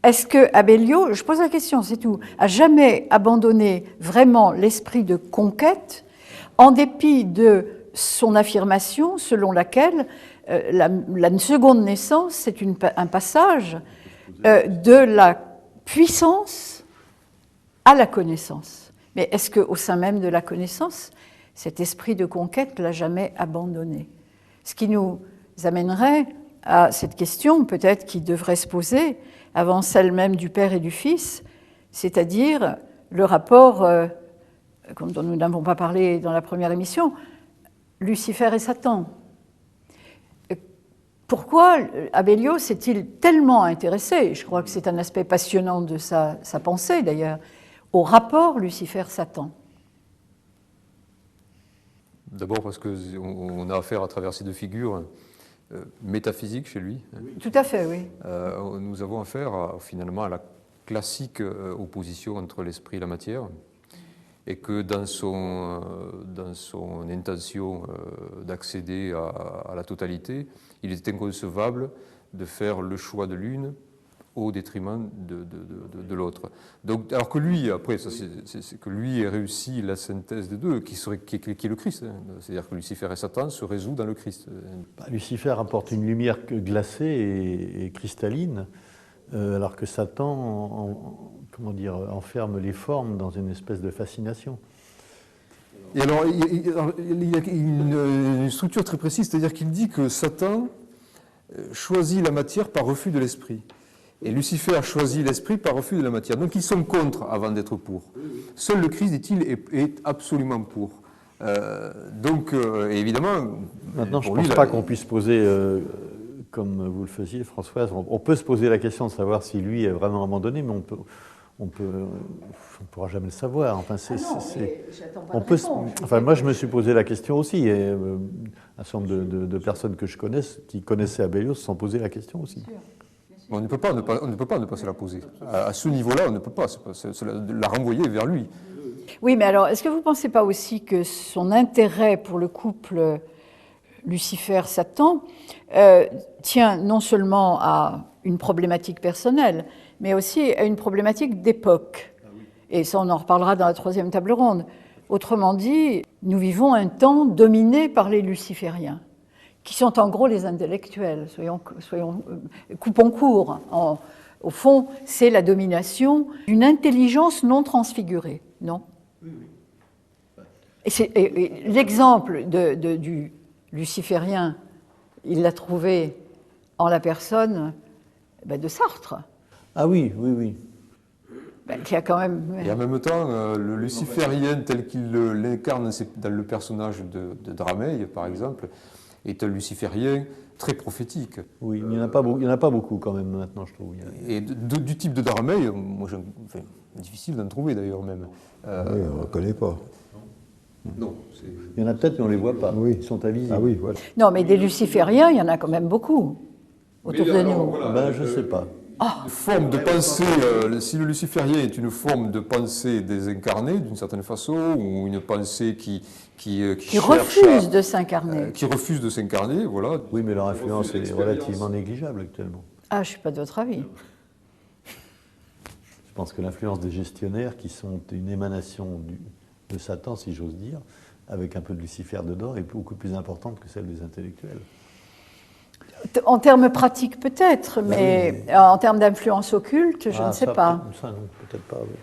Est-ce que Abellio, je pose la question, c'est tout, a jamais abandonné vraiment l'esprit de conquête en dépit de son affirmation selon laquelle la seconde naissance, c'est un passage de la puissance à la connaissance. Mais est-ce qu'au sein même de la connaissance, cet esprit de conquête ne l'a jamais abandonné? Ce qui nous amènerait à cette question, peut-être, qui devrait se poser avant celle même du Père et du Fils, c'est-à-dire le rapport, dont nous n'avons pas parlé dans la première émission, Lucifer et Satan. Pourquoi Abellio s'est-il tellement intéressé, je crois que c'est un aspect passionnant de sa pensée d'ailleurs, au rapport Lucifer-Satan? D'abord parce qu'on a affaire à travers ces deux figures métaphysiques chez lui. Tout à fait, oui. Nous avons affaire finalement à la classique opposition entre l'esprit et la matière, et que dans son intention d'accéder à la totalité, il est inconcevable de faire le choix de l'une au détriment de l'autre. Donc, alors que lui, après, c'est que lui ait réussi la synthèse des deux, qui est le Christ. Hein. C'est-à-dire que Lucifer et Satan se résout dans le Christ. Lucifer apporte une lumière glacée et cristalline, alors que Satan enferme les formes dans une espèce de fascination. Et alors, il y a une structure très précise, c'est-à-dire qu'il dit que Satan choisit la matière par refus de l'esprit. Et Lucifer choisit l'esprit par refus de la matière. Donc ils sont contre avant d'être pour. Seul le Christ, dit-il, est absolument pour. Évidemment... Maintenant, je ne pense pas qu'on puisse poser, comme vous le faisiez, Françoise, on peut se poser la question de savoir si lui est vraiment abandonné, mais on ne pourra jamais le savoir. Enfin, moi, je me suis posé la question aussi, et un certain nombre de personnes que je connais, qui connaissaient Abellio, se sont posé la question aussi. On ne peut pas ne pas se la poser. À ce niveau-là, on ne peut pas la renvoyer vers lui. Oui, mais alors, est-ce que vous ne pensez pas aussi que son intérêt pour le couple Lucifer-Satan tient non seulement à une problématique personnelle, mais aussi à une problématique d'époque? Et ça, on en reparlera dans la troisième table ronde. Autrement dit, nous vivons un temps dominé par les lucifériens, qui sont en gros les intellectuels, coupons court. Au fond, c'est la domination d'une intelligence non transfigurée, non? Oui, oui. Et l'exemple du luciférien, il l'a trouvé en la personne de Sartre. Ah oui, oui, oui. Qui a quand même... Et en même temps, le luciférien tel qu'il l'incarne dans le personnage de Drameil, par exemple, est un luciférien très prophétique. Oui, il n'y en a pas beaucoup quand même maintenant, je trouve. Et du type de Drameil, difficile d'en trouver d'ailleurs même. Oui, on ne reconnaît pas. Non. Il y en a peut-être, mais on ne les voit pas. Oui. Ils sont invisibles. Ah oui, voilà. Non, mais des lucifériens, il y en a quand même beaucoup autour de nous. Voilà, je ne sais pas. Forme de pensée, si le luciférien est une forme de pensée désincarnée d'une certaine façon, ou une pensée qui refuse de s'incarner. Qui refuse de s'incarner, voilà. Oui, mais leur influence est relativement négligeable actuellement. Ah, je ne suis pas de votre avis. Je pense que l'influence des gestionnaires, qui sont une émanation de Satan, si j'ose dire, avec un peu de Lucifer dedans, est beaucoup plus importante que celle des intellectuels. En termes pratiques peut-être, mais en termes d'influence occulte, je ne sais pas. Ça, non, peut-être pas, oui.